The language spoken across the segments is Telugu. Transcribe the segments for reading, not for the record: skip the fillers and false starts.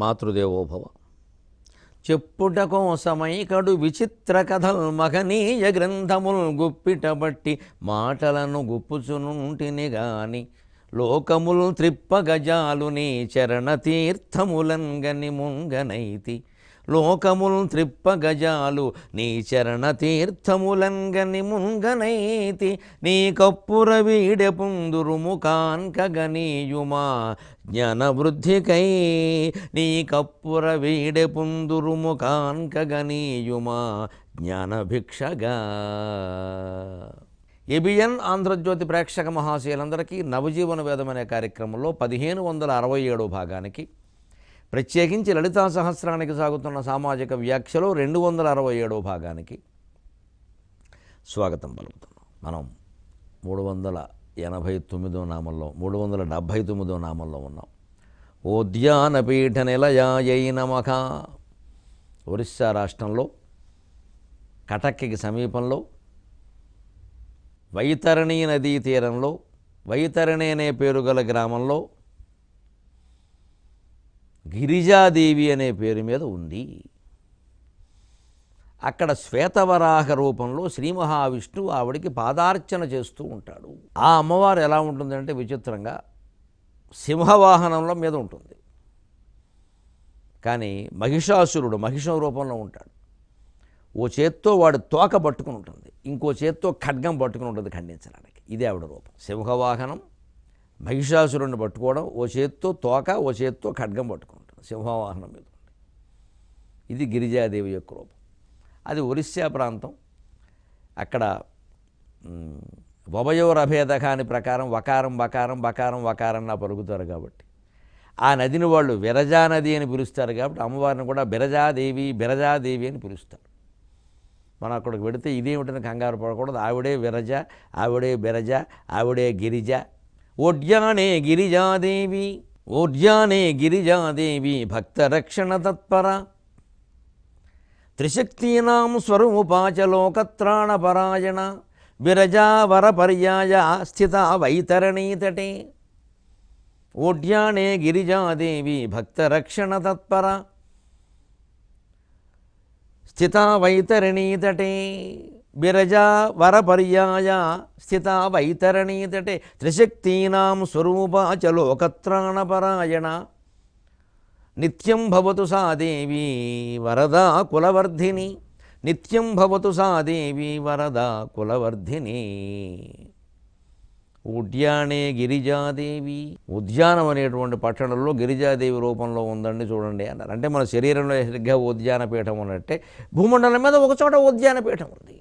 మాతృదేవోభవ. చెప్పుట కోసమై కడు విచిత్ర కథల్ మహనీయ గ్రంథముల్ గుప్పిటబట్టి మాటలను గుప్పుచునుంటిని గాని లోకముల్ త్రిప్పగజాలు నీ చరణ తీర్థములంగని ముంగనైతి. లోకముల్ త్రిప్పగజాలు నీ చరణ తీర్థములంగని ముంగనైతి. నీ కప్పుర వీడె పుందురుము కాన్కగనీయుమా జ్ఞానవృద్ధికై. నీ కప్పుర వీడె పుందురుము కాన్కగనీయుమా జ్ఞానభిక్షగా. ఏబిఎన్ ఆంధ్రజ్యోతి ప్రేక్షక మహాశయులందరికీ నవజీవన వేదం అనే కార్యక్రమంలో 1567 భాగానికి, ప్రత్యేకించి లలితా సహస్రానికి సాగుతున్న సామాజిక వ్యాఖ్యలో 267 భాగానికి స్వాగతం పలుకుతున్నాం. మనం 389 నామంలో 379 నామంలో ఉన్నాం. ఓద్యానపీఠ నిలయాయై నమః. ఒరిస్సా రాష్ట్రంలో కటక్కి సమీపంలో వైతరణి నదీ తీరంలో వైతరణి అనే పేరు గల గ్రామంలో గిరిజాదేవి అనే పేరు మీద ఉంది. అక్కడ శ్వేతవరాహ రూపంలో శ్రీ మహావిష్ణువు ఆవిడికి పాదార్చన చేస్తూ ఉంటాడు. ఆ అమ్మవారు ఎలా ఉంటుందంటే విచిత్రంగా సింహవాహనంలో మీద ఉంటుంది, కానీ మహిషాసురుడు మహిషం రూపంలో ఉంటాడు. ఓ చేత్తో వాడు తోక పట్టుకుని ఉంటుంది, ఇంకో చేత్తో ఖడ్గం పట్టుకుని ఉంటుంది ఖండించడానికి. ఇదే ఆవిడ రూపం. సింహవాహనం, మహిషాసురుడిని పట్టుకోవడం, ఓ చేత్తో తోక ఓ చేత్తో ఖడ్గం పట్టుకుంటుంది, సింహవాహనం మీద ఉంది. ఇది గిరిజాదేవి యొక్క రూపం. అది ఒరిస్సా ప్రాంతం. అక్కడ వభయోరభేదకాని ప్రకారం వకారం బకారం బకారం వకారన్నా పలుకుతారు కాబట్టి ఆ నదిని వాళ్ళు విరజా నది అని పిలుస్తారు. కాబట్టి అమ్మవారిని కూడా బిరజాదేవి అని పిలుస్తారు. మనం అక్కడికి వెడితే ఇదేమిటని కంగారు పడకూడదు. ఆవిడే విరజ, ఆవిడే బిరజ, ఆవిడే గిరిజ. ఓడ్యానే గిరిజాదేవి, ఓడ్యానే గిరిజాదేవి భక్తరక్షణ తత్పర. త్రిశక్తీనాం స్వరూపాచ లోకత్రాణపరాయణ. విరజావరపర్యాయ స్థిత వైతరణీతటే. ఓడ్యానే గిరిజాదేవి భక్తరక్షణ తత్పర స్థిత వైతరణీతటే. బిరజా వరపర్యాయ స్థిత వైతరణీతటే. త్రిశక్తీనాం స్వరూపాచ లోకత్రాణపరాయణ. నిత్యం భవతు సా దేవి వరదా కులవర్ధిని. నిత్యం భవతు సా దేవి వరదా కులవర్ధిని. ఉద్యానే గిరిజాదేవి. ఉద్యానం అనేటువంటి పట్టణంలో గిరిజాదేవి రూపంలో ఉందండి చూడండి అన్నారు. అంటే మన శరీరంలో సరిగ్గా ఉద్యానపీఠం ఉన్నట్టే భూమండలం మీద ఒకచోట ఉద్యానపీఠం ఉంది.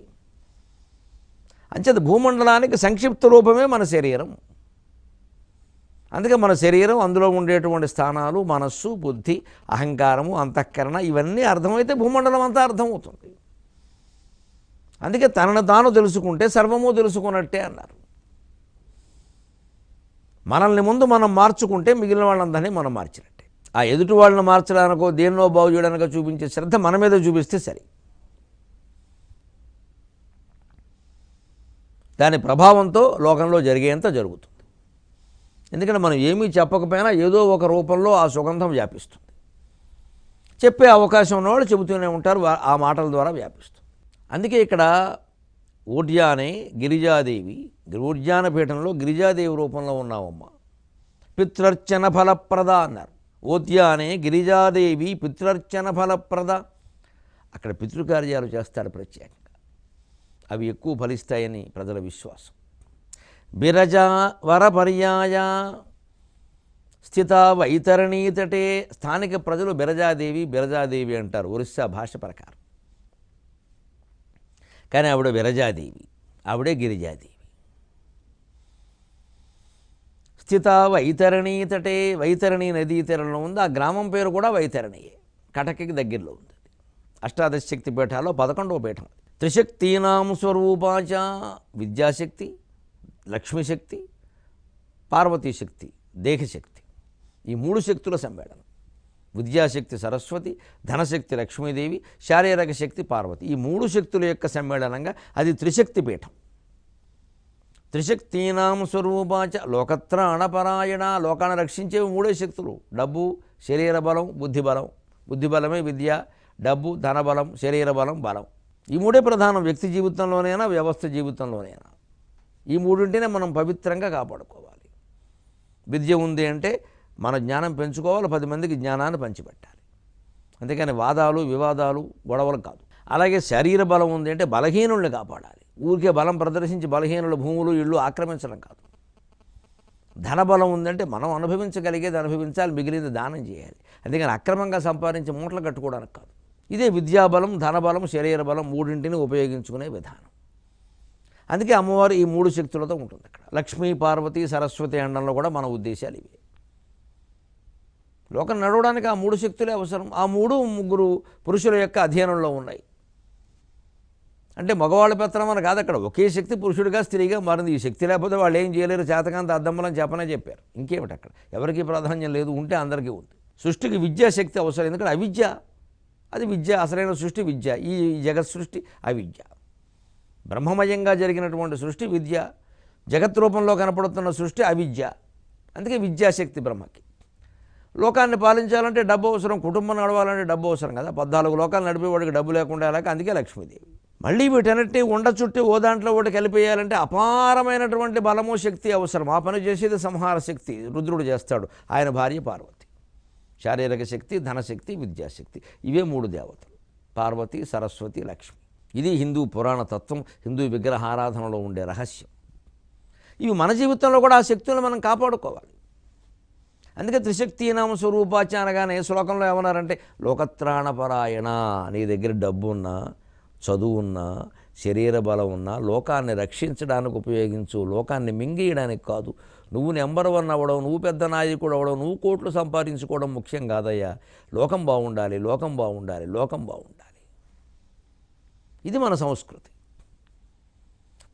అంచేత భూమండలానికి సంక్షిప్త రూపమే మన శరీరం. అందుకే మన శరీరం, అందులో ఉండేటువంటి స్థానాలు, మనస్సు, బుద్ధి, అహంకారము, అంతఃకరణ ఇవన్నీ అర్థమైతే భూమండలం అంతా అర్థమవుతుంది. అందుకే తనను తాను తెలుసుకుంటే సర్వము తెలుసుకున్నట్టే అన్నారు. మనల్ని ముందు మనం మార్చుకుంటే మిగిలిన వాళ్ళందరినీ మనం మార్చినట్టే. ఆ ఎదుటి వాళ్ళని మార్చడానికో దేన్నో బాగు చేయడానికో చూపించే శ్రద్ధ మన మీద చూపిస్తే సరి. దాని ప్రభావంతో లోకంలో జరిగేంత జరుగుతుంది. ఎందుకంటే మనం ఏమీ చెప్పకపోయినా ఏదో ఒక రూపంలో ఆ సుగంధం వ్యాపిస్తుంది. చెప్పే అవకాశం ఉన్నవాళ్ళు చెబుతూనే ఉంటారు, ఆ మాటల ద్వారా వ్యాపిస్తుంది. అందుకే ఇక్కడ ఓడ్యానే గిరిజాదేవి, ఉద్యానపీఠంలో గిరిజాదేవి రూపంలో ఉన్నావమ్మ. పిత్రర్చన ఫలప్రద అన్నారు. ఓద్యానే గిరిజాదేవి పిత్రర్చన ఫలప్రద. అక్కడ పితృకార్యాలు చేస్తారు ప్రత్యేకంగా, అవి ఎక్కువ ఫలిస్తాయని ప్రజల విశ్వాసం. బిరజా వరపర్యాయ స్థిత వైతరణీతటే. స్థానిక ప్రజలు బిరజాదేవి అంటారు ఒరిస్సా భాష ప్రకారం. కానీ ఆవిడ విరజాదేవి, ఆవిడే గిరిజాదేవి. స్థిత వైతరణీతటే. వైతరణి నదీ తీరంలో ఉంది. ఆ గ్రామం పేరు కూడా వైతరణియే, కటక్కి దగ్గరలో ఉంది. అష్టాదశ శక్తి పీఠాల్లో 11వ పీఠం. త్రిశక్తీనాం స్వరూపాచ. విద్యాశక్తి, లక్ష్మీశక్తి, పార్వతీశక్తి, దేహశక్తి, ఈ 3 శక్తుల సమ్మేళనం. విద్యాశక్తి సరస్వతి, ధనశక్తి లక్ష్మీదేవి, శారీరక శక్తి పార్వతి. ఈ 3 శక్తుల యొక్క సమ్మేళనంగా అది త్రిశక్తి పీఠం. త్రిశక్తీనాం స్వరూపాచ లోకత్రాణపరాయణ. లోకాన్ని రక్షించేవి మూడే శక్తులు: డబ్బు, శరీర బలం, బుద్ధిబలం. బుద్ధిబలమే విద్య, డబ్బు, ధనబలం, శరీర బలం, బలం. ఈ మూడే ప్రధానం వ్యక్తి జీవితంలోనైనా వ్యవస్థ జీవితంలోనైనా. ఈ మూడింటినే మనం పవిత్రంగా కాపాడుకోవాలి. విద్య ఉంది అంటే మన జ్ఞానం పెంచుకోవాలి, 10 మందికి జ్ఞానాన్ని పంచిపెట్టాలి. అంతేకాని వాదాలు, వివాదాలు, గొడవలు కాదు. అలాగే శరీర బలం ఉంది అంటే బలహీనుల్ని కాపాడాలి. ఊరికే బలం ప్రదర్శించి బలహీనుల భూములు, ఇళ్ళు ఆక్రమించడం కాదు. ధనబలం ఉందంటే మనం అనుభవించగలిగేది అనుభవించాలి, మిగిలింది దానం చేయాలి. అందుకని అక్రమంగా సంపాదించి మూటలు కట్టుకోవడానికి కాదు. ఇదే విద్యాబలం, ధనబలం, శరీర బలం మూడింటిని ఉపయోగించుకునే విధానం. అందుకే అమ్మవారు ఈ 3 శక్తులతో ఉంటుంది అక్కడ. లక్ష్మీ, పార్వతి, సరస్వతి అండంలో కూడా మన ఉద్దేశాలు ఇవే. లోకం నడవడానికి ఆ 3 శక్తులే అవసరం. ఆ 3 పురుషుల యొక్క అధీనంలో ఉన్నాయి. అంటే మగవాళ్ళ పెత్తనం అని కాదు, అక్కడ ఒకే శక్తి పురుషుడిగా స్త్రీగా మారింది. ఈ శక్తి లేకపోతే వాళ్ళు ఏం చేయలేరు, చేతకాంత అద్దమ్మలని చెప్పనే చెప్పారు. ఇంకేమిటి అక్కడ, ఎవరికి ప్రాధాన్యం లేదు, ఉంటే అందరికీ ఉంది. సృష్టికి విద్యాశక్తి అవసరం. ఎందుకంటే అవిద్య, అది విద్య, అసలైన సృష్టి విద్య. ఈ జగత్ సృష్టి అవిద్య. బ్రహ్మమయంగా జరిగినటువంటి సృష్టి విద్య, జగత్ రూపంలో కనపడుతున్న సృష్టి అవిద్య. అందుకే విద్యాశక్తి బ్రహ్మకి. లోకాన్ని పాలించాలంటే డబ్బు అవసరం, కుటుంబం నడవాలంటే డబ్బు అవసరం కదా. 14 లోకాలు నడిపేవాడికి డబ్బు లేకుండా అలాగే. అందుకే లక్ష్మీదేవి. మళ్ళీ వీటన్నిటినీ ఉండ చుట్టి ఓ దాంట్లో ఒకటి కలిపేయాలంటే అపారమైనటువంటి బలము, శక్తి అవసరం. ఆ పని చేసేది సంహార శక్తి రుద్రుడు చేస్తాడు, ఆయన భార్య పార్వతి. శారీరక శక్తి, ధనశక్తి, విద్యాశక్తి, ఇవే 3 దేవతలు: పార్వతి, సరస్వతి, లక్ష్మి. ఇది హిందూ పురాణ తత్వం, హిందూ విగ్రహారాధనలో ఉండే రహస్యం. ఇవి మన జీవితంలో కూడా ఆ శక్తులను మనం కాపాడుకోవాలి. అందుకే త్రిశక్తీనామ స్వరూపాచ అనగానే శ్లోకంలో ఏమన్నారంటే లోకత్రాణపరాయణ. నీ దగ్గర డబ్బు ఉన్నా, చదువు ఉన్నా, శరీర బలం ఉన్నా లోకాన్ని రక్షించడానికి ఉపయోగించు, లోకాన్ని మింగేయడానికి కాదు. నువ్వు నెంబర్ 1 అవ్వడం, నువ్వు పెద్ద నాయకుడు అవ్వడం, నువ్వు కోట్లు సంపాదించుకోవడం ముఖ్యం కాదయ్యా. లోకం బాగుండాలి, లోకం బాగుండాలి, లోకం బాగుండాలి. ఇది మన సంస్కృతి.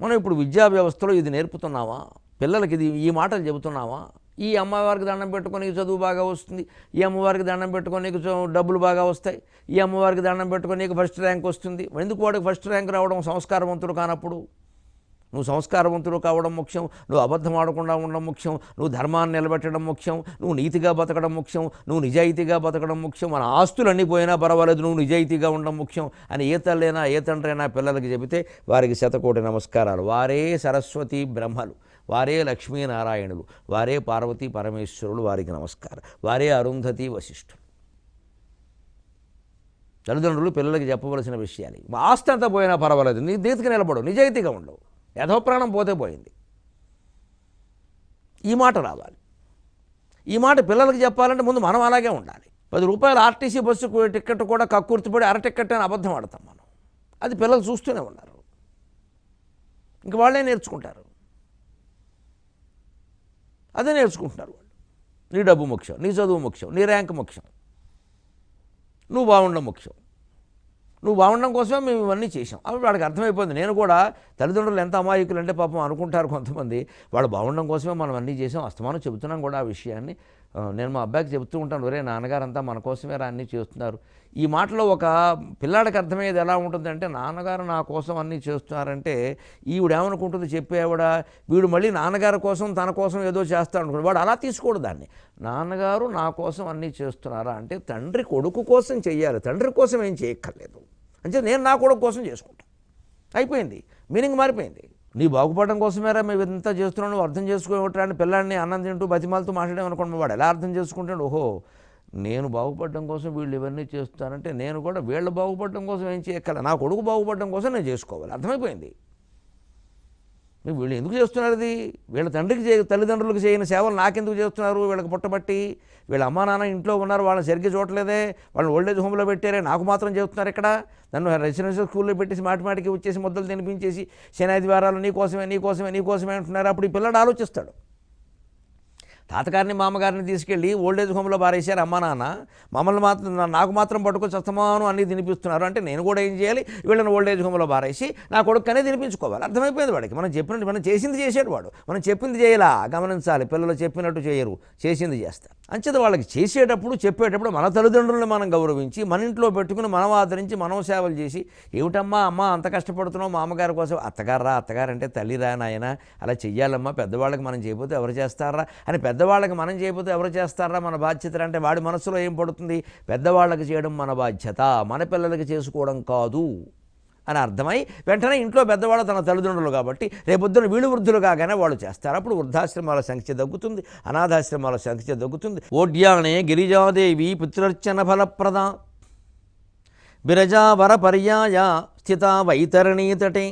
మనం ఇప్పుడు విద్యా వ్యవస్థలో ఇది నేర్పుతున్నామా? పిల్లలకి ఈ మాటలు చెబుతున్నామా? ఈ అమ్మవారికి దండం పెట్టుకొని నీకు చదువు బాగా వస్తుంది, ఈ అమ్మవారికి దండం పెట్టుకొని నీకు డబ్బులు బాగా వస్తాయి, ఈ అమ్మవారికి దండం పెట్టుకొని నీకు ఫస్ట్ ర్యాంక్ వస్తుంది. ఎందుకు వాడికి ఫస్ట్ ర్యాంక్ రావడం? సంస్కారవంతుడు కానప్పుడు. నువ్వు సంస్కారవంతుడు కావడం ముఖ్యం, నువ్వు అబద్ధం ఆడకుండా ఉండడం ముఖ్యం, నువ్వు ధర్మాన్ని నిలబెట్టడం ముఖ్యం, నువ్వు నీతిగా బతకడం ముఖ్యం, నువ్వు నిజాయితీగా బతకడం ముఖ్యం. మన ఆస్తులన్నీ పోయినా పర్వాలేదు, నువ్వు నిజాయితీగా ఉండడం ముఖ్యం అని ఏ తల్లైనా ఏ తండ్రైనా పిల్లలకి చెబితే వారికి శతకోటి నమస్కారాలు. వారే సరస్వతి బ్రహ్మలు, వారే లక్ష్మీనారాయణులు, వారే పార్వతీ పరమేశ్వరులు, వారికి నమస్కారం. వారే అరుంధతి వశిష్ఠులు. తల్లిదండ్రులు పిల్లలకి చెప్పవలసిన విషయాలు. ఆస్తి అంతా పోయినా పర్వాలేదు, నీ నీతికి నిలబడు, నిజాయితీగా ఉండవు. యథోప్రాణం పోతే పోయింది. ఈ మాట రావాలి. ఈ మాట పిల్లలకి చెప్పాలంటే ముందు మనం అలాగే ఉండాలి. 10 రూపాయలు ఆర్టీసీ బస్సు టికెట్ కూడా కక్కుర్తిపడి అర టికెట్ అని అబద్ధం ఆడతాం మనం. అది పిల్లలు చూస్తూనే ఉన్నారు, ఇంక వాళ్ళే నేర్చుకుంటారు. అదే నేర్చుకుంటున్నారు వాళ్ళు. నీ డబ్బు ముఖ్యం, నీ చదువు ముఖ్యం, నీ ర్యాంక్ ముఖ్యం, నువ్వు బాగుండడం ముఖ్యం. నువ్వు బాగుండడం కోసమే మేము ఇవన్నీ చేసాం. అప్పుడు వాడికి అర్థమైపోయింది. నేను కూడా తల్లిదండ్రులు ఎంత అమాయకులు అంటే పాపం అనుకుంటారు కొంతమంది, వాళ్ళు బాగుండడం కోసమే మనం అన్నీ చేసాం. అస్తమానం చెబుతున్నాం కూడా ఆ విషయాన్ని. నేను మా అబ్బాయికి చెబుతూ ఉంటాను, ఒరే నాన్నగారంతా మన కోసమే అన్నీ చేస్తున్నారు. ఈ మాటలో ఒక పిల్లాడికి అర్థమయ్యేది ఎలా ఉంటుందంటే, నాన్నగారు నా కోసం అన్నీ చేస్తున్నారంటే ఈవిడేమనుకుంటుంది చెప్పేవాడ, వీడు మళ్ళీ నాన్నగారి కోసం తన కోసం ఏదో చేస్తాడు అనుకుంటాడు. వాడు అలా తీసుకోడు దాన్ని. నాన్నగారు నా కోసం అన్నీ చేస్తున్నారా అంటే తండ్రి కొడుకు కోసం చెయ్యాలి, తండ్రి కోసం ఏం చేయక్కర్లేదు. అంటే నేను నా కొడుకు కోసం చేసుకుంటాను, అయిపోయింది. మీనింగ్ మారిపోయింది. నీ బాగుపడడం కోసమేరా మేము ఇంత చేస్తున్నావు, అర్థం చేసుకోవటాన్ని పిల్లాడిని అన్నం తింటూ బతిమాలతో మాట్లాడామనుకోండి, వాడు ఎలా అర్థం చేసుకుంటాడు? ఓహో, నేను బాగుపడడం కోసం వీళ్ళు ఇవన్నీ చేస్తానంటే నేను కూడా వీళ్ళు బాగుపడడం కోసం ఏం చేయక్కర్లేదు, నా కొడుకు బాగుపడడం కోసం నేను చేసుకోవాలి. అర్థమైపోయింది. వీళ్ళు ఎందుకు చేస్తున్నారు? ఇది వీళ్ళ తండ్రికి తల్లిదండ్రులకు చేయని సేవలు నాకెందుకు చేస్తున్నారు? వీళ్ళకి పుట్టబట్టి వీళ్ళ అమ్మా నాన్న ఇంట్లో ఉన్నారు, వాళ్ళని సరిగ్గా చూడలేదే, వాళ్ళని ఓల్డేజ్ హోమ్లో పెట్టారే, నాకు మాత్రం చేస్తున్నారు ఇక్కడ. నన్ను రెసిడెన్షియల్ స్కూల్లో పెట్టేసి మాటిమాటికి వచ్చేసి ముద్దలు తినిపించేసి శనాది వారాలు నీకోసమే నీకోసమే నీకోసమే అంటున్నారు. అప్పుడు ఈ పిల్లడు ఆలోచిస్తాడు. తాతగారిని మామగారిని తీసుకెళ్ళి ఓల్డేజ్ హోమ్లో పారేశారు అమ్మా నాన్న, మమ్మల్ని మాత్రం నాకు మాత్రం పట్టుకొని చస్తమాను అన్నీ తినిపిస్తున్నారు అంటే నేను కూడా ఏం చేయాలి, వీళ్ళని ఓల్డేజ్ హోమ్లో పారేసి నా కొడుకునే తినిపించుకోవాలి. అర్థమైపోయింది వాడికి. మనం చెప్పినట్టు మనం చేసింది చేసాడు వాడు, మనం చెప్పింది చేయలా. గమనించాలి, పిల్లలు చెప్పినట్టు చేయరు, చేసింది చేస్తారు. అంచేత వాళ్ళకి చేసేటప్పుడు చెప్పేటప్పుడు మన తల్లిదండ్రులను మనం గౌరవించి మన ఇంట్లో పెట్టుకుని మనం ఆదరించి మనం సేవలు చేసి, ఏమిటమ్మా అమ్మ అంత కష్టపడుతున్నావు మా అమ్మగారి కోసం, అత్తగారా అత్తగారంటే తల్లిరా నాయన, అలా చెయ్యాలమ్మా, పెద్దవాళ్ళకి మనం చేయకపోతే ఎవరు చేస్తారా అని, పెద్దవాళ్ళకి మనం చేయకపోతే ఎవరు చేస్తారా, మన బాధ్యత అంటే వాడి మనసులో ఏం పడుతుంది, పెద్దవాళ్ళకి చేయడం మన బాధ్యత, మన పిల్లలకి చేసుకోవడం కాదు అని అర్థమై వెంటనే ఇంట్లో పెద్దవాళ్ళు తన తల్లిదండ్రులు కాబట్టి రేపొద్దున వీళ్ళు వృద్ధులు కాగానే వాళ్ళు చేస్తారు. అప్పుడు వృద్ధాశ్రమాల సంఖ్య తగ్గుతుంది, అనాథాశ్రమాల సంఖ్య తగ్గుతుంది. ఓడ్యానే గిరిజాదేవి పితృర్చన ఫలప్రద బిరజావర పర్యాయ స్థిత వైతరణీతటే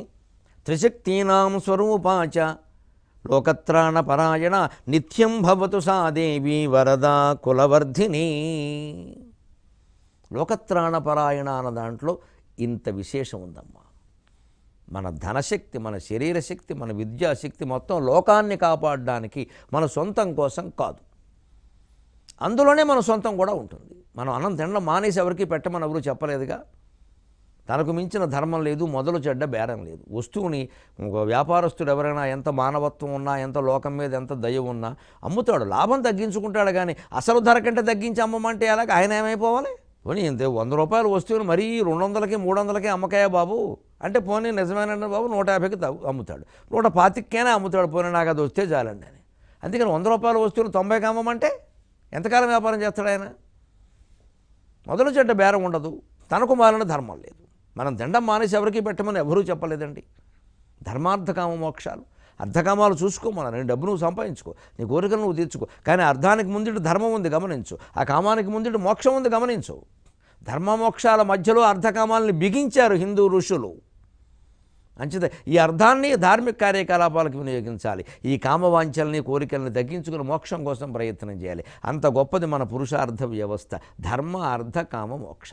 త్రిశక్తీనాం స్వరూపాచ లోకత్రాణపరాయణ నిత్యం భవతు సా దేవి వరదా కులవర్ధిని. లోకత్రాణపరాయణ అన్న దాంట్లో ఇంత విశేషం ఉందమ్మా. మన ధనశక్తి, మన శరీర శక్తి, మన విద్యాశక్తి మొత్తం లోకాన్ని కాపాడడానికి, మన సొంతం కోసం కాదు. అందులోనే మన సొంతం కూడా ఉంటుంది. మనం అన్నం తినడం మానేసి ఎవరికి పెట్టమని ఎవరు చెప్పలేదుగా. తనకు మించిన ధర్మం లేదు, మొదలు చెడ్డ బేరం లేదు. వస్తువుని వ్యాపారస్తుడు ఎవరైనా ఎంత మానవత్వం ఉన్నా, ఎంత లోకం మీద ఎంత దయ ఉన్నా అమ్ముతాడు, లాభం తగ్గించుకుంటాడు. కానీ అసలు ధర కంటే తగ్గించి అమ్మమంటే అలాగే ఆయన ఏమైపోవాలి? పోనీ ఇంతే 100 రూపాయల వస్తువుని మరీ 200కి 300కి అమ్మకాయ బాబు అంటే, పోనీ నిజమైన బాబు 150కి అమ్ముతాడు, 125కైనా అమ్ముతాడు, పోనీ నాకు అది వస్తే చాలండి అని. అందుకని 100 రూపాయల వస్తువులు 90కి అమ్మమంటే ఎంతకాలం వ్యాపారం చేస్తాడు ఆయన? మొదలు చెడ్డ బేరం ఉండదు, తనకు మాలిన ధర్మం లేదు. మనం దండం మానేసి ఎవరికి పెట్టమని ఎవరూ చెప్పలేదండి. ధర్మార్థకామ మోక్షాలు, అర్ధకామాలు చూసుకోమని, నీ డబ్బు నువ్వు సంపాదించుకో, నీ కోరికలు నువ్వు తీర్చుకో, కానీ అర్ధానికి ముందు ధర్మం ఉంది గమనించు, ఆ కామానికి ముందు మోక్షం ఉంది గమనించు. ధర్మమోక్షాల మధ్యలో అర్ధకామాలని బిగించారు హిందూ ఋషులు. అంచేత ఈ అర్థాన్ని ధార్మిక కార్యకలాపాలకు వినియోగించాలి. ఈ కామవాంఛల్ని కోరికల్ని తగ్గించుకుని మోక్షం కోసం ప్రయత్నం చేయాలి. అంత గొప్పది మన పురుషార్థ వ్యవస్థ, ధర్మ అర్థ కామ మోక్ష.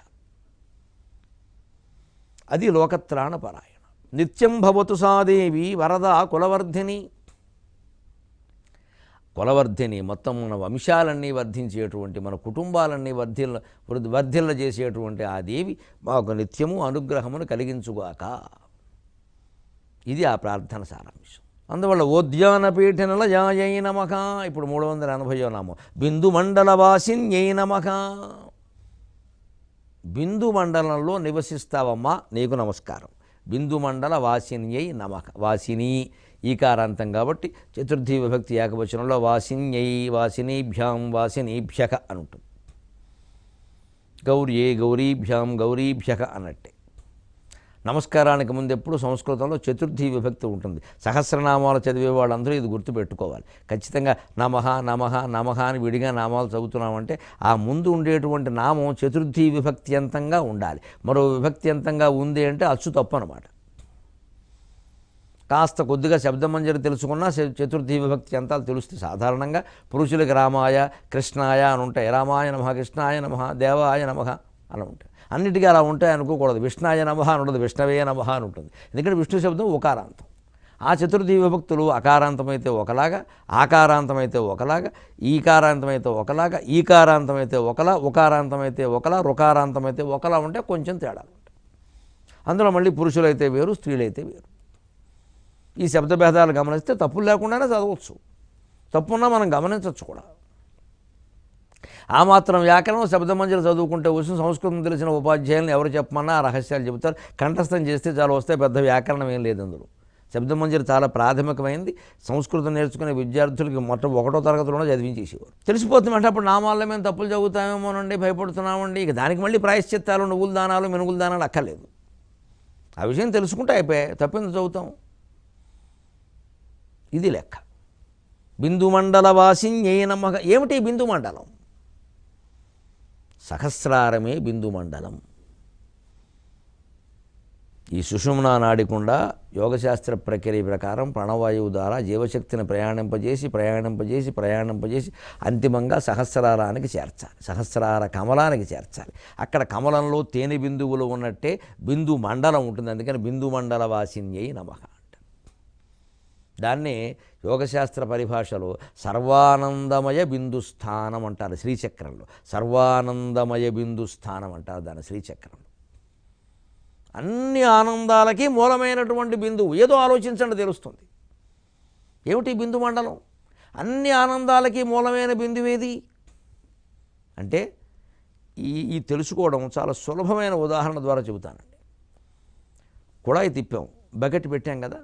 అది లోకత్రాణపరాయణ. నిత్యం భవతు సాదేవి వరద కులవర్ధిని. కులవర్ధిని మొత్తం మన వంశాలన్నీ వర్ధించేటువంటి, మన కుటుంబాలన్నీ వర్ధిల్ల చేసేటువంటి ఆ దేవి మాకు నిత్యము అనుగ్రహమును కలిగించుగాక. ఇది ఆ ప్రార్థన సారాంశం. అందువల్ల ఓద్యానపీఠనల యాయై నమః. ఇప్పుడు 380వ నామం బిందు మండల వాసిన్యై నమః. బిందు మండలంలో నివసిస్తావమ్మా, నీకు నమస్కారం. బిందు మండల వాసిన్యై నమః. వాసిని ఈకారాంతం కాబట్టి చతుర్థి విభక్తి ఏకవచనంలో వాసిన్యై, వాసినీభ్యాం, వాసినీభ్యక అని ఉంటుంది. గౌర్యే, గౌరీభ్యాం, గౌరీభ్యక అన్నట్టే. నమస్కారానికి ముందు ఎప్పుడు సంస్కృతంలో చతుర్థి విభక్తి ఉంటుంది. సహస్రనామాలు చదివే వాళ్ళందరూ ఇది గుర్తుపెట్టుకోవాలి. ఖచ్చితంగా నమః నమః నమః అని విడిగా నామాలు చదువుతున్నామంటే ఆ ముందు ఉండేటువంటి నామం చతుర్థి విభక్త్యంతంగా ఉండాలి. మరో విభక్త్యంతంగా ఉంది అంటే అచ్చు తప్పు అన్నమాట. కాస్త కొద్దిగా శబ్దమంజరి తెలుసుకున్నా చతుర్థి విభక్తి అంతాలు తెలుస్తాయి. సాధారణంగా పురుషులకి రామాయ, కృష్ణాయ అని ఉంటాయి. రామాయ నమః, కృష్ణాయ నమః, దేవాయ నమః అని ఉంటాయి. అన్నిటికీ అలా ఉంటాయి అనుకోకూడదు. విష్ణాయ నమః అని ఉండదు, విష్ణవే నమః అని ఉంటుంది. ఎందుకంటే విష్ణు శబ్దం ఉకారాంతం. ఆ చతుర్థి విభక్తులు అకారాంతమైతే ఒకలాగా, ఆకారాంతమైతే ఒకలాగా, ఈకారాంతమైతే ఒకలాగా, ఈకారాంతమైతే ఒకలా, ఉకారాంతమైతే ఒకలా, రుకారాంతమైతే ఒకలా ఉంటే కొంచెం తేడాలు ఉంటాయి. అందులో మళ్ళీ పురుషులైతే వేరు, స్త్రీలైతే వేరు. ఈ శబ్ద భేదాలు గమనిస్తే తప్పులు లేకుండానే చదవచ్చు, తప్పున్నా మనం గమనించవచ్చు కూడా. ఆ మాత్రం వ్యాకరణం శబ్దమంజరి చదువుకుంటే వచ్చిన సంస్కృతం తెలిసిన ఉపాధ్యాయులను ఎవరు చెప్పమన్నా ఆ రహస్యాలు చెబుతారు. కంఠస్థం చేస్తే చాలా వస్తే, పెద్ద వ్యాకరణం ఏం లేదు అందులో. శబ్దమంజరి చాలా ప్రాథమికమైంది. సంస్కృతం నేర్చుకునే విద్యార్థులకి మొత్తం 1వ తరగతిలోనే చదివించేసేవారు. తెలిసిపోతుంది అంటే అప్పుడు నామాల్లో మేము తప్పులు చదువుతామేమోనండి, భయపడుతున్నామండి. ఇక దానికి మళ్ళీ ప్రాయశ్చిత్తాలు, నువ్వుల దానాలు, మినుగుల దానాలు అక్కర్లేదు. ఆ విషయం తెలుసుకుంటే అయిపోయాయి, తప్పింది చదువుతాం. ఇది లెక్క. బిందు మండల వాసిన్యై నమః. ఏమిటి బిందు మండలం? సహస్రారమే బిందు మండలం. ఈ సుషుమ్నా నాడికుండా యోగశాస్త్ర ప్రక్రియ ప్రకారం ప్రాణవాయువు ద్వారా జీవశక్తిని ప్రయాణింపజేసి అంతిమంగా సహస్రారానికి చేర్చాలి, సహస్రార కమలానికి చేర్చాలి. అక్కడ కమలంలో తేనె బిందువులు ఉన్నట్టే బిందు మండలం ఉంటుంది. అందుకని బిందు మండల వాసిన్యై నమః. దాన్నే యోగశాస్త్ర పరిభాషలో సర్వానందమయ బిందుస్థానం అంటారు శ్రీచక్రంలో. సర్వానందమయ బిందుస్థానం అంటారు దాన్ని శ్రీచక్రంలో. అన్ని ఆనందాలకి మూలమైనటువంటి బిందువు. ఏదో ఆలోచించండి తెలుస్తుంది. ఏమిటి బిందు మండలం? అన్ని ఆనందాలకి మూలమైన బిందువు ఏది అంటే ఈ తెలుసుకోవడం చాలా సులభమైన ఉదాహరణ ద్వారా చెబుతానండి. కుళాయి తిప్పాం, బకెట్ పెట్టాం కదా,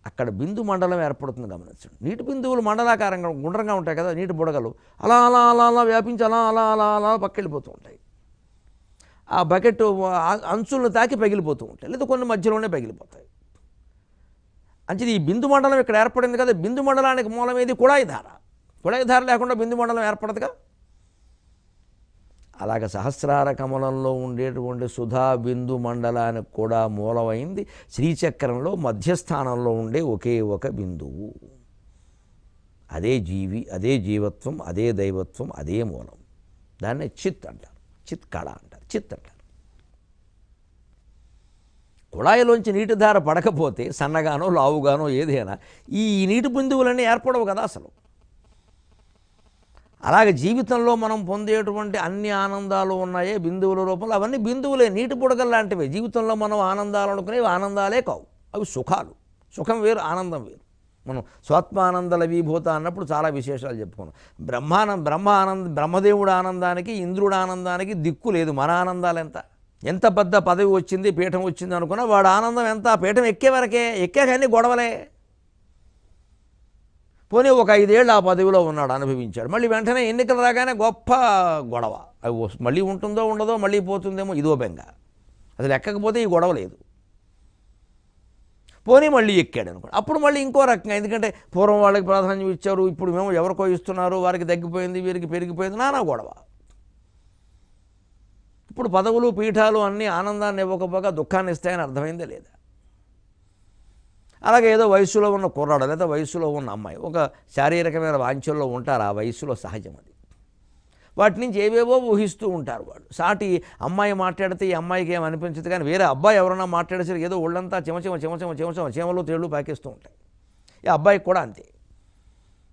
అక్కడ బిందు మండలం ఏర్పడుతుంది గమనించండి. నీటి బిందువులు మండలాకారంగా గుండ్రంగా ఉంటాయి కదా, నీటి బుడగలు అలా అలా అలా అలా వ్యాపించి అలా అలా అలా అలా పక్కెళ్ళిపోతూ ఉంటాయి. ఆ బకెట్ అంచులను తాకి పగిలిపోతూ ఉంటాయి, లేదా కొన్ని మధ్యలోనే పగిలిపోతాయి. అంచేది ఈ బిందు మండలం ఇక్కడ ఏర్పడింది కదా, బిందు మండలానికి మూలం ఏది? కుళాయి ధార. కుళాయి ధార లేకుండా బిందు మండలం ఏర్పడదుగా. అలాగ సహస్రార కమలంలో ఉండేటువంటి సుధా బిందు మండలానికి కూడా మూలమైంది శ్రీచక్రంలో మధ్యస్థానంలో ఉండే ఒకే ఒక బిందువు. అదే జీవి, అదే జీవత్వం, అదే దైవత్వం, అదే మూలం. దాన్నే చిత్ అంటారు, చిత్ కళ అంటారు, చిత్ అంటారు. కుళాయిలోంచి నీటి ధార పడకపోతే సన్నగానో లావుగానో ఏదైనా ఈ నీటి బిందువులన్నీ ఏర్పడవు కదా అసలు. అలాగే జీవితంలో మనం పొందేటువంటి అన్ని ఆనందాలు ఉన్నాయే బిందువుల రూపంలో, అవన్నీ బిందువులే, నీటి బుడగలు లాంటివే. జీవితంలో మనం ఆనందాలు అనుకునేవి ఆనందాలే కావు, అవి సుఖాలు. సుఖం వేరు, ఆనందం వేరు. మనం స్వాత్మానంద లవీభూత అన్నప్పుడు చాలా విశేషాలు చెప్పుకున్నాం. బ్రహ్మదేవుడు ఆనందానికి, ఇంద్రుడు ఆనందానికి దిక్కు లేదు. మన ఆనందాలు ఎంత పెద్ద పదవి వచ్చింది, పీఠం వచ్చింది అనుకున్నా వాడు ఆనందం ఎంత? ఆ పీఠం ఎక్కే వరకే, ఎక్కాక అన్నీ గొడవలే. పోనీ ఒక 5 ఏళ్ళు ఆ పదవిలో ఉన్నాడు, అనుభవించాడు, మళ్ళీ వెంటనే ఎన్నికలు రాగానే గొప్ప గొడవ. అవి మళ్ళీ ఉంటుందో ఉండదో, మళ్ళీ పోతుందేమో, ఇదో బెంగ. అసలు ఎక్కకపోతే ఈ గొడవ లేదు. పోనీ మళ్ళీ ఎక్కాడు అనుకోండి, అప్పుడు మళ్ళీ ఇంకో రకంగా. ఎందుకంటే పూర్వం వాళ్ళకి ప్రాధాన్యం ఇచ్చారు, ఇప్పుడు మేము ఎవరికో ఇస్తున్నారు, వారికి తగ్గిపోయింది, వీరికి పెరిగిపోయింది, నానా గొడవ. ఇప్పుడు పదవులు పీఠాలు అన్నీ ఆనందాన్ని ఇవ్వకపోగా దుఃఖాన్ని ఇస్తాయని అర్థమైందే లేదా? అలాగే ఏదో వయసులో ఉన్న కుర్రాడు లేదా వయసులో ఉన్న అమ్మాయి ఒక శారీరకమైన వాంఛల్లో ఉంటారు, ఆ వయసులో సహజం అది. వాటి నుంచి ఏవేవో ఊహిస్తూ ఉంటారు వాళ్ళు. సాటి అమ్మాయి మాట్లాడితే ఈ అమ్మాయికి ఏం అనిపించదు, కానీ వేరే అబ్బాయి ఎవరన్నా మాట్లాడేసరికి ఏదో ఒళ్ళంతా చెమలు తేళ్ళు పాకేస్తూ ఉంటాయి. ఈ అబ్బాయికి కూడా అంతే.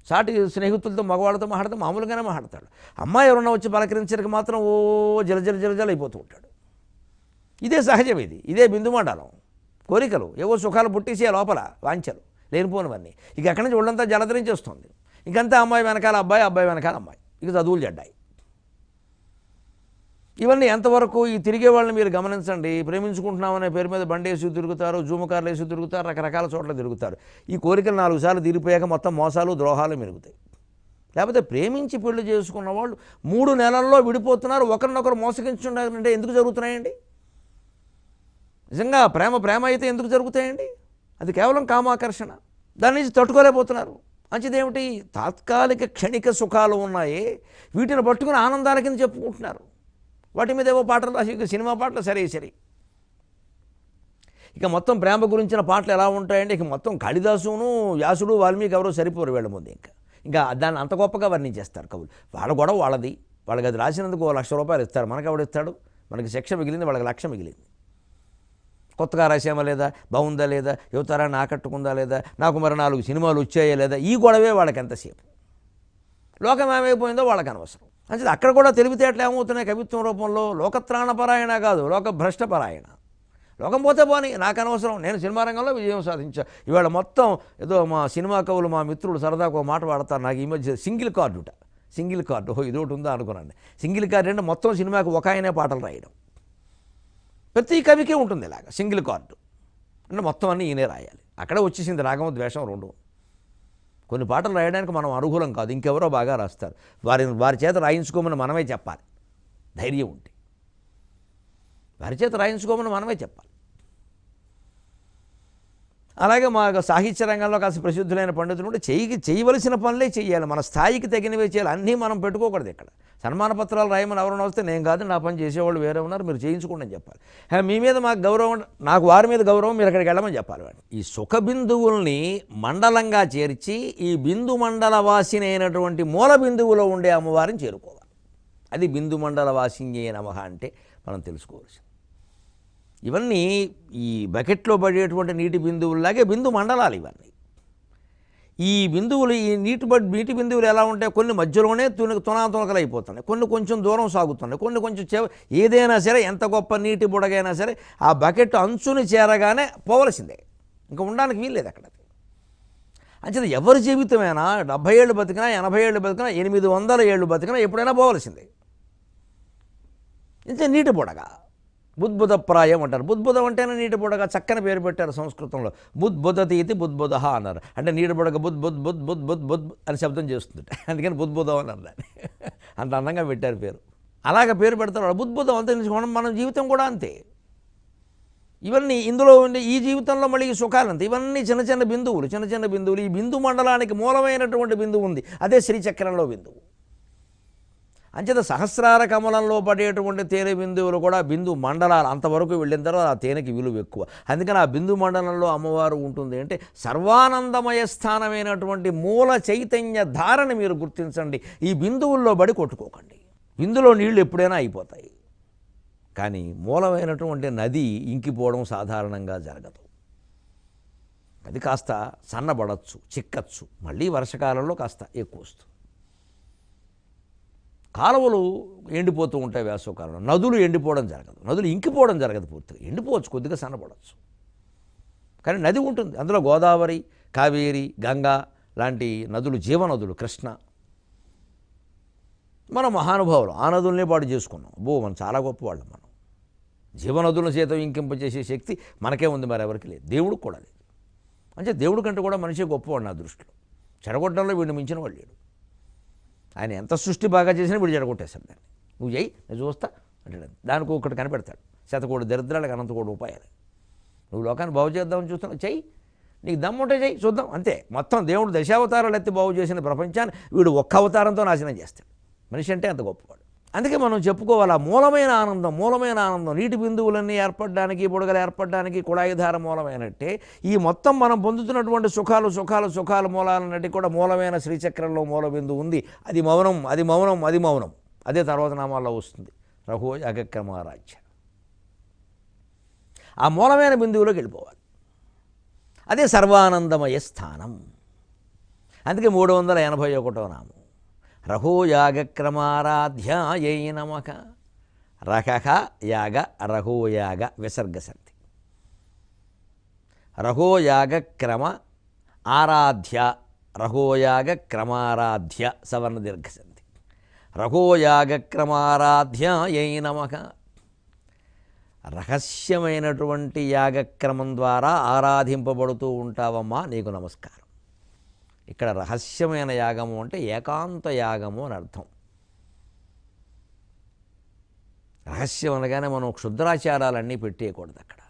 సాటి స్నేహితులతో మగవాళ్ళతో మాట్లాడితే మామూలుగానే మాట్లాడతాడు. అమ్మాయి ఎవరన్నా వచ్చి పలకరించడానికి మాత్రం ఓ జలజల అయిపోతూ ఉంటాడు. ఇదే సహజం, ఇదే బిందు మండలం. కోరికలు ఏవో సుఖాలు పుట్టేసి లోపల వాంఛలు లేనిపోనివన్నీ. ఇక ఎక్కడి నుంచి ఒళ్ళంతా జలధరించేస్తుంది. ఇంకంతా అమ్మాయి వెనకాల అబ్బాయి, అబ్బాయి వెనకాల అమ్మాయి, ఇక చదువులు చెడ్డాయి. ఇవన్నీ ఎంతవరకు ఈ తిరిగే వాళ్ళని మీరు గమనించండి. ప్రేమించుకుంటున్నామనే పేరు మీద బండేసి తిరుగుతారు, జూమకార్లు వేసి తిరుగుతారు, రకరకాల చోట్ల తిరుగుతారు. ఈ కోరికలు 4 సార్లు తీరిపోయాక మొత్తం మోసాలు ద్రోహాలు మెరుగుతాయి. లేకపోతే ప్రేమించి పెళ్లి చేసుకున్న వాళ్ళు 3 నెలల్లో విడిపోతున్నారు, ఒకరినొకరు మోసగించుంటే ఎందుకు జరుగుతున్నాయండి? నిజంగా ప్రేమ అయితే ఎందుకు జరుగుతాయండి? అది కేవలం కామాకర్షణ. దాని నుంచి తట్టుకోలేకపోతున్నారు. మంచిదేమిటి? తాత్కాలిక క్షణిక సుఖాలు ఉన్నాయి, వీటిని పట్టుకుని ఆనందాల కింద చెప్పుకుంటున్నారు. వాటి మీద ఏవో పాటలు రాసి, సినిమా పాటలు సరే. ఇక మొత్తం ప్రేమ గురించిన పాటలు ఎలా ఉంటాయండి? ఇక మొత్తం కాళిదాసును, వ్యాసుడు, వాల్మీకి ఎవరో సరిపోరు వీళ్ళ ముందు. ఇంకా దాన్ని అంత గొప్పగా వర్ణించేస్తారు కవులు. వాళ్ళ గొడవ వాళ్ళది. వాళ్ళకి అది రాసినందుకు 1 లక్ష రూపాయలు ఇస్తారు. మనకు ఎవడు ఇస్తాడు? మనకి శిక్ష మిగిలింది, వాళ్ళకి 1 లక్ష మిగిలింది. కొత్తగా రాసామా లేదా, బాగుందా లేదా, యువతరాన్ని ఆకట్టుకుందా లేదా, నాకు మరి 4 సినిమాలు వచ్చాయా లేదా, ఈ గొడవే వాళ్ళకి ఎంతసేపు. లోకం ఏమైపోయిందో వాళ్ళకి అనవసరం. అంటే అక్కడ కూడా తెలివితేటలు ఏమవుతున్నాయి కవిత్వం రూపంలో? లోకత్రాణపరాయణ కాదు, లోక భ్రష్టపరాయణ. లోకం పోతే పోనీ, నాకు అనవసరం, నేను సినిమా రంగంలో విజయం సాధించా. ఇవాళ మొత్తం ఏదో మా సినిమా కవులు, మా మిత్రులు సరదాకు ఒక మాట వాడతారు. నాకు ఈ మధ్య సింగిల్ కార్డు ఇదొకటి ఉందా అనుకున్నాను. సింగిల్ కార్డు అంటే మొత్తం సినిమాకి ఒక ఆయనే పాటలు రాయడం. ప్రతి కవికే ఉంటుంది ఇలాగ సింగిల్ కార్డు అంటే మొత్తం అన్నీ ఈయనే రాయాలి. అక్కడే వచ్చేసింది రాగం ద్వేషం 2. కొన్ని పాటలు రాయడానికి మనం అర్హులం కాదు, ఇంకెవరో బాగా రాస్తారు. వారి చేత రాయించుకోమని మనమే చెప్పాలి. ధైర్యం ఉంటే వారి చేత రాయించుకోమని మనమే చెప్పాలి. అలాగే మా సాహిత్య రంగంలో కాస్త ప్రసిద్ధులైన పండితులు ఉంటే చేయవలసిన పనులే చేయాలి, మన స్థాయికి తగినవే చేయాలి. అన్నీ మనం పెట్టుకోకూడదు. ఇక్కడ సన్మాన పత్రాలు రాయమని ఎవరైనా వస్తే నేను కాదు, నా పని చేసేవాళ్ళు వేరే ఉన్నారు, మీరు చేయించుకోండి అని చెప్పాలి. మీ మీద మాకు గౌరవం, నాకు వారి మీద గౌరవం, మీరు అక్కడికి వెళ్ళమని చెప్పాలి. ఈ సుఖ బిందువుల్ని మండలంగా చేర్చి ఈ బిందు మండల వాసిని అయినటువంటి మూల బిందువులో ఉండే అమ్మవారిని చేరుకోవాలి. అది బిందు మండల వాసిన్యే నమః అంటే మనం తెలుసుకోవాల్సింది. ఇవన్నీ ఈ బకెట్లో పడేటువంటి నీటి బిందువుల్లాగే బిందు మండలాలు ఇవన్నీ. ఈ బిందువులు ఈ నీటి బిందువులు ఎలా ఉంటాయి, కొన్ని మధ్యలోనే తునాతునకలు అయిపోతున్నాయి, కొన్ని కొంచెం దూరం సాగుతున్నాయి, కొన్ని కొంచెం ఏదైనా సరే ఎంత గొప్ప నీటి బుడగైనా సరే ఆ బకెట్ అంచుని చేరగానే పోవలసిందే, ఇంకా ఉండడానికి వీల్లేదు అక్కడ. అంచేత ఎవరి జీవితమైనా 70 ఏళ్ళు బతికినా 80 ఏళ్ళు బతికినా 800 ఏళ్ళు బతికినా ఎప్పుడైనా పోవలసిందే. ఇంతే నీటి బుడగ బుద్బుదప్రాయం అంటారు. బుద్బుదం అంటేనే నీటి బుడగ, చక్కని పేరు పెట్టారు సంస్కృతంలో. బుద్బుదతి ఇది బుద్బుద అన్నారు. అంటే నీటి బుడగ బుద్ బుద్ బుద్ బుద్ బుద్ బుద్ అని శబ్దం చేస్తుంది, అందుకని బుద్బుదం అన్నారు దాన్ని. అంత అందంగా పెట్టారు పేరు. అలాగ పేరు పెడతారు బుద్బుదం. అంతే మన జీవితం కూడా అంతే. ఇవన్నీ ఇందులో ఉండే ఈ జీవితంలో మళ్ళీ ఈ సుఖాలంతే. ఇవన్నీ చిన్న చిన్న బిందువులు. ఈ బిందు మండలానికి మూలమైనటువంటి బిందువు ఉంది, అదే శ్రీచక్రంలో బిందువు. అంచేత సహస్రార కమలంలో పడేటువంటి తేనె బిందువులు కూడా బిందు మండలాలు అంతవరకు వెళ్ళిన తర్వాత ఆ తేనెకి విలువ ఎక్కువ. అందుకని ఆ బిందు మండలంలో అమ్మవారు ఉంటుంది. అంటే సర్వానందమయ స్థానమైనటువంటి మూల చైతన్య ధారని మీరు గుర్తించండి. ఈ బిందువుల్లో పడి కొట్టుకోకండి. బిందులో నీళ్లు ఎప్పుడైనా అయిపోతాయి, కానీ మూలమైనటువంటి నది ఇంకిపోవడం సాధారణంగా జరగదు. అది కాస్త సన్నబడచ్చు, చిక్కచ్చు, మళ్ళీ వర్షకాలంలో కాస్త ఎక్కువ వస్తుంది. కాలువలు ఎండిపోతూ ఉంటాయి వేసవకాలంలో. నదులు ఎండిపోవడం జరగదు, నదులు ఇంకిపోవడం జరగదు, పూర్తిగా ఎండిపోవచ్చు, కొద్దిగా సన్నబడవచ్చు, కానీ నది ఉంటుంది. అందులో గోదావరి, కావేరి, గంగా లాంటి నదులు జీవనదులు, కృష్ణ. మన మహానుభావులు ఆ నదుల్నే పాటు చేసుకున్నాం. మనం చాలా గొప్పవాళ్ళం. మనం జీవనదులను చేత ఇంకింపచేసే శక్తి మనకే ఉంది, మరి ఎవరికి లేదు, దేవుడికి కూడా లేదు. అంటే దేవుడి కంటే కూడా మనిషి గొప్పవాడు నా దృష్టిలో. చెడగొట్టడంలో వీడిని మించిన వాడు లేడు. ఆయన ఎంత సృష్టి బాగా చేసినా వీడు చెడగొట్టేశాడు దాన్ని. నువ్వు చెయ్యి, నేను చూస్తా అంటాడు. దానికి ఒకటి కనిపెడతాడు, శతకోటి దరిద్రాలకు అనంతకోటి ఉపాయాలు. నువ్వు లోకాన్ని బాగు చేద్దామని చూస్తున్నావు, చెయ్యి, నీకు దమ్ముంటే చెయ్యి, చూద్దాం, అంతే. మొత్తం దేవుడు దశావతారాలు ఎత్తి బాగు చేసిన ప్రపంచాన్ని వీడు ఒక్క అవతారంతో నాశనం చేస్తాడు. మనిషి అంటే అంత గొప్పవాడు. అందుకే మనం చెప్పుకోవాలి, మూలమైన ఆనందం. నీటి బిందువులన్నీ ఏర్పడడానికి, బుడగలు ఏర్పడడానికి కుళాయిధార మూలమైనట్టే ఈ మొత్తం మనం పొందుతున్నటువంటి సుఖాలు మూలాలన్నిటి కూడా మూలమైన శ్రీచక్రంలో మూల బిందువు ఉంది. అది మౌనం. అదే తర్వాత నామాల్లో వస్తుంది, రఘు యాగక్రమారాధ్య. ఆ మూలమైన బిందువులోకి వెళ్ళిపోవాలి. అదే సర్వానందమయ స్థానం. అందుకే 381వ నామం రఘో యాగక్రమారాధ్యాయై నమః. రఘః యాగ, రఘోయాగ విసర్గసంతి. రఘోయాగక్రమ ఆరాధ్య, రఘోయాగ క్రమారాధ్య సవర్ణ దీర్ఘసంతి. రఘోయాగక్రమారాధ్యాయై నమః. రహస్యమైనటువంటి యాగక్రమం ద్వారా ఆరాధింపబడుతూ ఉంటావమ్మా, నీకు నమస్కారం. ఇక్కడ రహస్యమైన యాగము అంటే ఏకాంత యాగము అని అర్థం. రహస్యం అనగానే మనం క్షుద్రాచారాలన్నీ పెట్టేయకూడదు అక్కడ.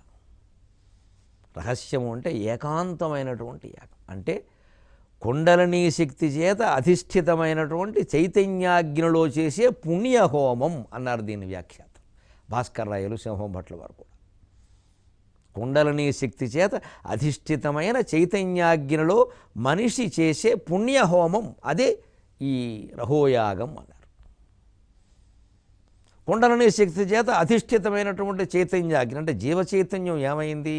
రహస్యము అంటే ఏకాంతమైనటువంటి యాగం. అంటే కుండలినీ శక్తి చేత అధిష్ఠితమైనటువంటి చైతన్యాగ్నిలో చేసే పుణ్యహోమం అన్నారు దీని వ్యాఖ్యాత భాస్కర్ రాయలు, సింహం భట్ల వారు కూడా. కుండలినీ శక్తి చేత అధిష్ఠితమైన చైతన్యాగ్నిలో మనిషి చేసే పుణ్యహోమం, అదే ఈ రహోయాగం అన్నారు. కుండలినీ శక్తి చేత అధిష్ఠితమైనటువంటి చైతన్యాగ్ని అంటే జీవచైతన్యం ఏమైంది,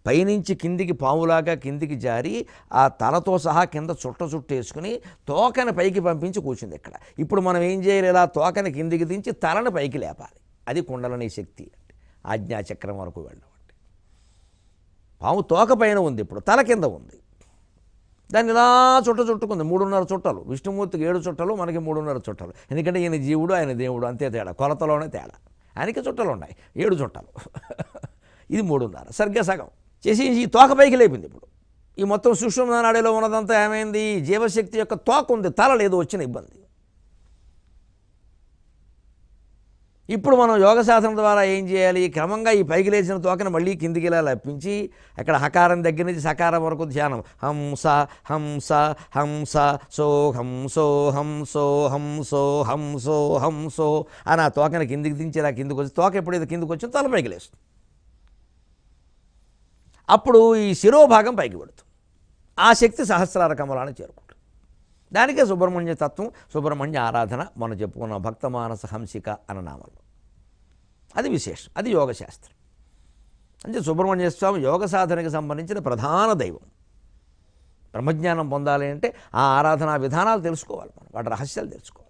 పైనుంచి కిందికి పాములాగా కిందికి జారి ఆ తలతో సహా కింద చుట్టేసుకుని తోకని పైకి పంపించి కూర్చుంది ఇక్కడ. ఇప్పుడు మనం ఏం చేయాలి, ఇలా తోకని కిందికి దించి తలని పైకి లేపాలి. అది కుండలినీ శక్తి అంటే. ఆజ్ఞాచక్రం వరకు వెళ్ళడం. పాము తోక పైన ఉంది, ఇప్పుడు తల కింద ఉంది. దాన్ని ఇలా చుట్టుకుంది. 3.5 చుట్టలు. విష్ణుమూర్తికి 7 చుట్టలు, మనకి 3.5 చుట్టలు. ఎందుకంటే ఈయన జీవుడు, ఆయన దేవుడు, అంతే తేడా, కొలతలోనే తేడా. ఆయనకి చుట్టలు ఉన్నాయి, 7 చుట్టలు. ఇది 3.5, సరిగ్గా సగం చేసి ఈ తోక పైకి లేపింది. ఇప్పుడు ఈ మొత్తం సుషుమ్నా నాడిలో ఉన్నదంతా ఏమైంది, జీవశక్తి యొక్క తోక ఉంది, తల లేదు, వచ్చిన ఇబ్బంది. ఇప్పుడు మనం యోగ సాధన ద్వారా ఏం చేయాలి, క్రమంగా ఈ పైకి లేచిన తోకను మళ్ళీ కిందికి ఇలా లప్పించి అక్కడ హకారం దగ్గర నుంచి సకారం వరకు ధ్యానం. హంస హంస హంస సో హంసో హంసో హంసో హంసో హంసో అని ఆ తోకను కిందికి దించి ఇలా కిందికి వచ్చి, తోక ఎప్పుడైతే కిందికి వచ్చిందో తల పైకి లేస్తుంది. అప్పుడు ఈ శిరోభాగం పైకి పెడుతుంది. ఆ శక్తి సహస్రార కమలాన్ని చేరుకుంటుంది. దానికే సుబ్రహ్మణ్య తత్వం, సుబ్రహ్మణ్య ఆరాధన మనం చెప్పుకున్న భక్తమానస హంసిక అన్న నామంలో. అది విశేషం, అది యోగశాస్త్రం. అంటే సుబ్రహ్మణ్య స్వామి యోగ సాధనకి సంబంధించిన ప్రధాన దైవం, బ్రహ్మజ్ఞానం పొందాలి అంటే ఆ ఆరాధనా విధానాలు తెలుసుకోవాలి, మనం వాటి రహస్యాలు తెలుసుకోవాలి.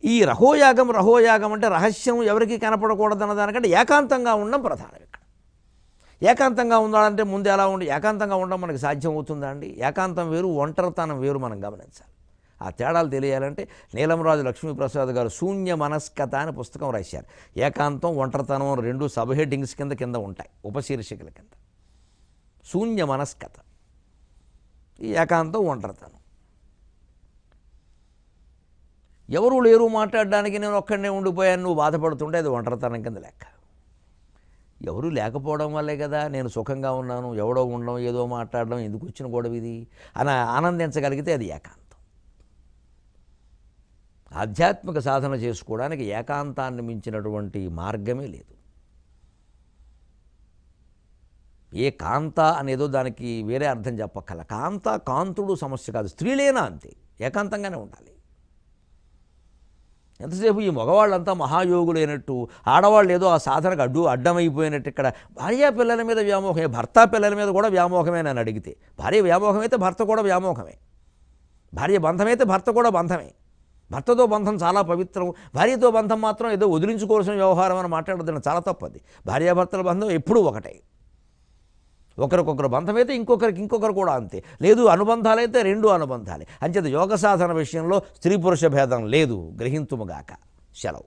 ఈ రహోయాగం అంటే రహస్యం ఎవరికి కనపడకూడదన్న దానికంటే ఏకాంతంగా ఉండడం ప్రధానం. ఇక్కడ ఏకాంతంగా ఉండాలంటే ముందు ఎలా ఉండి ఏకాంతంగా ఉండడం మనకి సాధ్యం అవుతుందా అండి? ఏకాంతం వేరు, ఒంటరితనం వేరు, మనం గమనించాలి. ఆ తేడాలు తెలియాలంటే నీలంరాజు లక్ష్మీప్రసాద్ గారు శూన్య మనస్కత అని పుస్తకం రాశారు. ఏకాంతం, ఒంటరితనం రెండు సబ్ హెడ్డింగ్స్ కింద ఉంటాయి, ఉపశీర్షికల కింద. శూన్య మనస్కత, ఈ ఏకాంతం, ఒంటరితనం. ఎవరు లేరు మాట్లాడడానికి, నేను ఒక్కడనే ఉండిపోయాను నువ్వు బాధపడుతుంటే అది ఒంటరితనం కింద లెక్క. ఎవరు లేకపోవడం వల్లే కదా నేను సుఖంగా ఉన్నాను, ఎవడో ఉండడం, ఏదో మాట్లాడడం, ఎందుకు వచ్చిన గొడవ ఇది అని ఆనందించగలిగితే అది ఏకాంతం. ఆధ్యాత్మిక సాధన చేసుకోవడానికి ఏకాంతాన్ని మించినటువంటి మార్గమే లేదు. ఏ కాంత అనేదో దానికి వేరే అర్థం చెప్పక్కల. కాంత, కాంతుడు సమస్య కాదు, స్త్రీలేనా అంతే, ఏకాంతంగానే ఉండాలి. ఎంతసేపు ఈ మగవాళ్ళంతా మహాయోగులైనట్టు, ఆడవాళ్ళు ఏదో ఆ సాధనకు అడ్డమైపోయినట్టు. ఇక్కడ భార్య పిల్లల మీద వ్యామోహమే, భర్త పిల్లల మీద కూడా వ్యామోహమే. నన్ను అడిగితే భార్య వ్యామోహమైతే భర్త కూడా వ్యామోహమే, భార్య బంధమైతే భర్త కూడా బంధమే. భర్తతో బంధం చాలా పవిత్రం, భార్యతో బంధం మాత్రం ఏదో వదిలించుకోవాల్సిన వ్యవహారం అని మాట్లాడద్దని చాలా తప్పది. భార్యాభర్తల బంధం ఎప్పుడూ ఒకటే. ఒకరికొకరు బంధమైతే ఇంకొకరు కూడా అంతే. లేదు అనుబంధాలైతే రెండు అనుబంధాలే. అంచేత యోగ సాధన విషయంలో స్త్రీ పురుష భేదం లేదు, గ్రహింతుముగాక. సెలవు.